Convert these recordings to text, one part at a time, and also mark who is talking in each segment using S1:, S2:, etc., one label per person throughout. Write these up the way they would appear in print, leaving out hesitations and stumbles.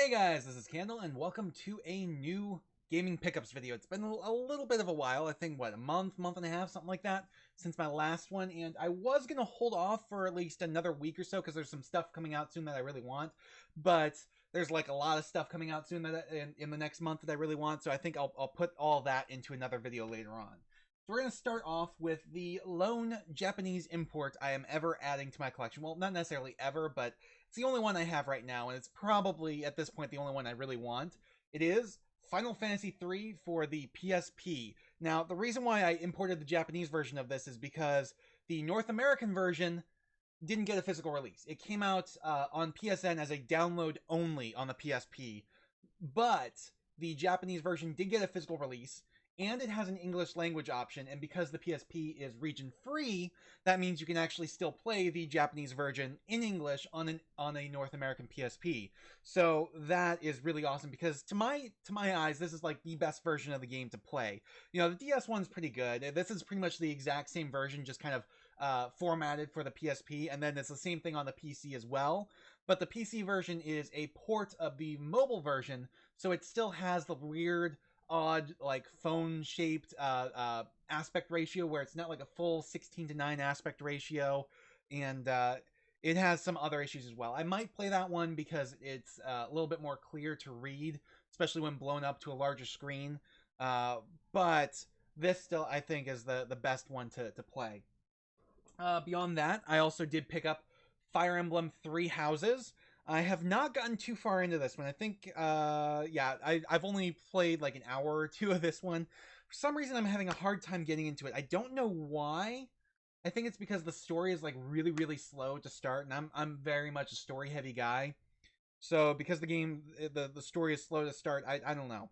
S1: Hey guys, this is Candle, and welcome to a new gaming pickups video. It's been a little bit of a while, I think, what, a month and a half, something like that, since my last one, and I was going to hold off for at least another week or so, because there's some stuff coming out soon that I really want, but there's like a lot of stuff coming out soon that in the next month that I really want, so I think I'll put all that into another video later on. So we're going to start off with the lone Japanese import I am ever adding to my collection. Well, not necessarily ever, but it's the only one I have right now, and it's probably, at this point, the only one I really want. It is Final Fantasy III for the PSP. Now, the reason why I imported the Japanese version of this is because the North American version didn't get a physical release. It came out on PSN as a download only on the PSP, but the Japanese version did get a physical release, and it has an English language option, and because the PSP is region free, that means you can actually still play the Japanese version in English on a North American PSP. So that is really awesome, because to my eyes, this is like the best version of the game to play. You know, the DS one's pretty good. This is pretty much the exact same version, just kind of formatted for the PSP, and then it's the same thing on the PC as well. But the PC version is a port of the mobile version, so it still has the weird, odd, like phone shaped aspect ratio, where it's not like a full 16:9 aspect ratio, and it has some other issues as well. I might play that one because it's a little bit more clear to read, especially when blown up to a larger screen, but this still, I think, is the best one to play. Beyond that, I also did pick up Fire Emblem Three Houses. I have not gotten too far into this one. I think, yeah, I've only played like an hour or two of this one. For some reason, I'm having a hard time getting into it. I don't know why. I think it's because the story is like really slow to start, and I'm very much a story heavy guy. So because the game, the story is slow to start, I don't know.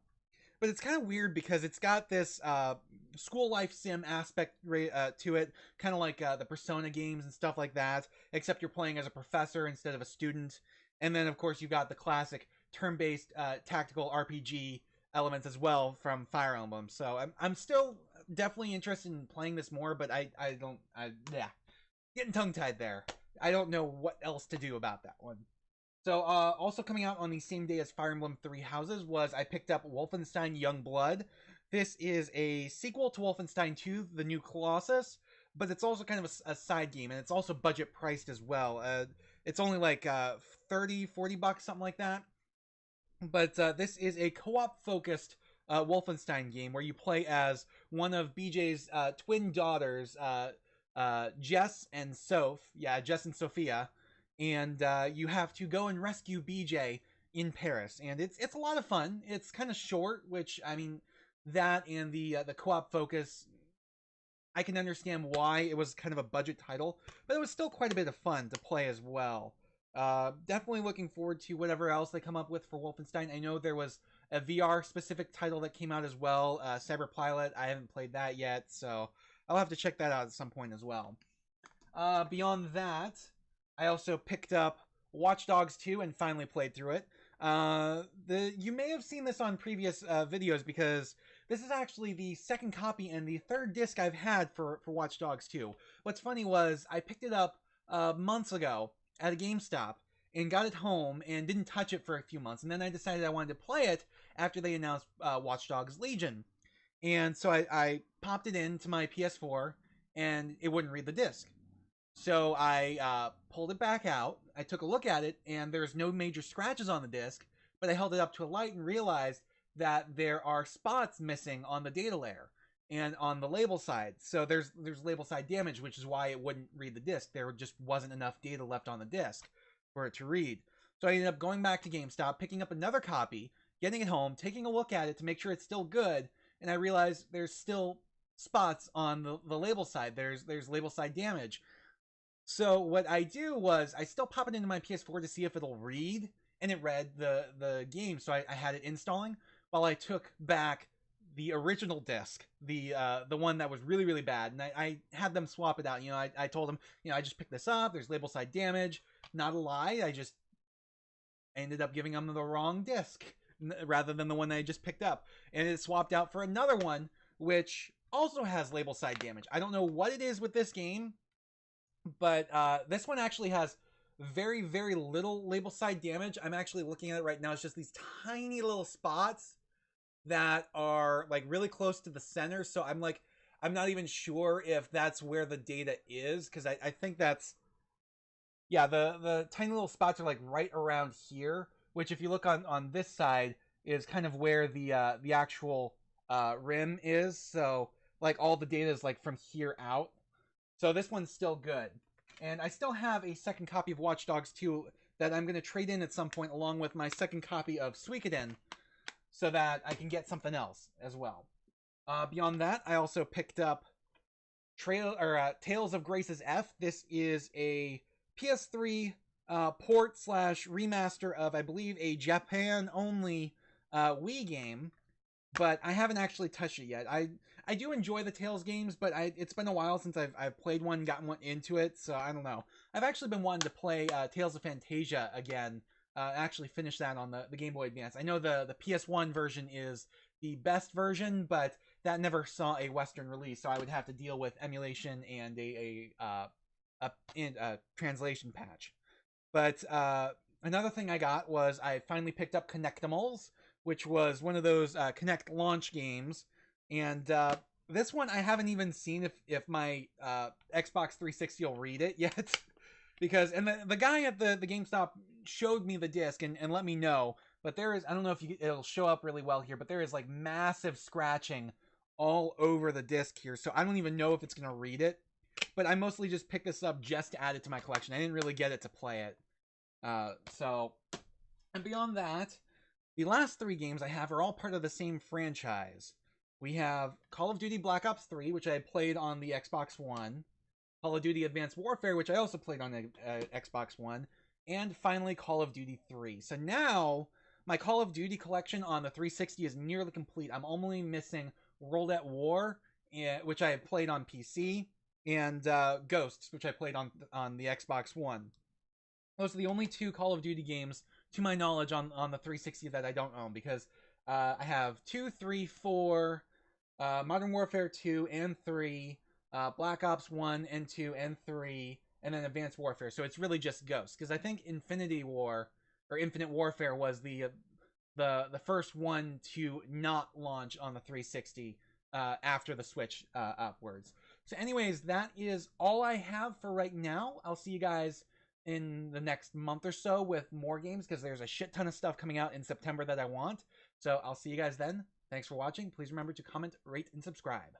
S1: But it's kind of weird because it's got this school life sim aspect to it, kind of like the Persona games and stuff like that, except you're playing as a professor instead of a student. And then, of course, you've got the classic turn-based tactical RPG elements as well from Fire Emblem. So I'm still definitely interested in playing this more, but yeah, getting tongue-tied there. I don't know what else to do about that one. So, also coming out on the same day as Fire Emblem Three Houses was I picked up Wolfenstein Youngblood. This is a sequel to Wolfenstein 2, The New Colossus, but it's also kind of a side game, and it's also budget priced as well. It's only like 30, 40 bucks, something like that. But this is a co-op focused Wolfenstein game where you play as one of BJ's twin daughters, Jess and Soph. Yeah, Jess and Sophia. And you have to go and rescue BJ in Paris, and it's a lot of fun. It's kind of short, which, I mean, that and the co-op focus, I can understand why it was kind of a budget title, but it was still quite a bit of fun to play as well. Definitely looking forward to whatever else they come up with for Wolfenstein. I know there was a VR specific title that came out as well, Cyberpilot. I haven't played that yet, so I'll have to check that out at some point as well. Beyond that, I also picked up Watch Dogs 2 and finally played through it. You may have seen this on previous videos, because this is actually the second copy and the third disc I've had for Watch Dogs 2. What's funny was I picked it up months ago at a GameStop and got it home and didn't touch it for a few months. And then I decided I wanted to play it after they announced Watch Dogs Legion. And so I popped it into my PS4 and it wouldn't read the disc. So I pulled it back out, I took a look at it, and there's no major scratches on the disc, but I held it up to a light and realized that there are spots missing on the data layer and on the label side. So there's label side damage, which is why it wouldn't read the disc. There just wasn't enough data left on the disc for it to read. So I ended up going back to GameStop, picking up another copy, getting it home, taking a look at it to make sure it's still good, and I realized there's still spots on the label side. There's label side damage. So what I do was I still pop it into my PS4 to see if it'll read, and it read the game. So I had it installing while I took back the original disc, the one that was really bad, and I had them swap it out. You know, I told them, you know, I just picked this up. There's label side damage. Not a lie. I just ended up giving them the wrong disc rather than the one that I just picked up, and it swapped out for another one which also has label side damage. I don't know what it is with this game, but this one actually has very, very little label side damage. I'm actually looking at it right now. It's just these tiny little spots that are like really close to the center. So I'm not even sure if that's where the data is, because I think that's, yeah, the tiny little spots are like right around here, which if you look on this side is kind of where the actual rim is. So like all the data is like from here out. So this one's still good. And I still have a second copy of Watch Dogs 2 that I'm going to trade in at some point, along with my second copy of Suikoden, so that I can get something else as well. Beyond that, I also picked up Tales of Grace's F. This is a PS3 port slash remaster of, I believe, a Japan-only Wii game, but I haven't actually touched it yet. I do enjoy the Tales games, but it's been a while since I've played one, gotten one into it, so I don't know. I've actually been wanting to play Tales of Phantasia again, actually finish that on the Game Boy Advance. I know the PS1 version is the best version, but that never saw a Western release, so I would have to deal with emulation and a translation patch. But another thing I got was I finally picked up Kinectimals, which was one of those Kinect launch games. And this one I haven't even seen if my Xbox 360 will read it yet. Because, and the guy at the GameStop showed me the disc and let me know. But there is, I don't know if it'll show up really well here, but there is like massive scratching all over the disc here. So I don't even know if it's going to read it. But I mostly just picked this up just to add it to my collection. I didn't really get it to play it. And beyond that, the last three games I have are all part of the same franchise. We have Call of Duty Black Ops 3, which I played on the Xbox One. Call of Duty Advanced Warfare, which I also played on the Xbox One. And finally, Call of Duty 3. So now, my Call of Duty collection on the 360 is nearly complete. I'm only missing World at War, which I have played on PC, and Ghosts, which I played on the Xbox One. Those are the only two Call of Duty games, to my knowledge, on the 360 that I don't own, because I have 2, 3, 4, Modern Warfare 2 and 3, Black Ops 1 and 2 and 3, and then Advanced Warfare. So it's really just Ghosts, because I think Infinite Warfare was the first one to not launch on the 360 after the switch upwards. So anyways, that is all I have for right now. I'll see you guys in the next month or so with more games, because there's a shit ton of stuff coming out in September that I want. So I'll see you guys then. Thanks for watching. Please remember to comment, rate, and subscribe.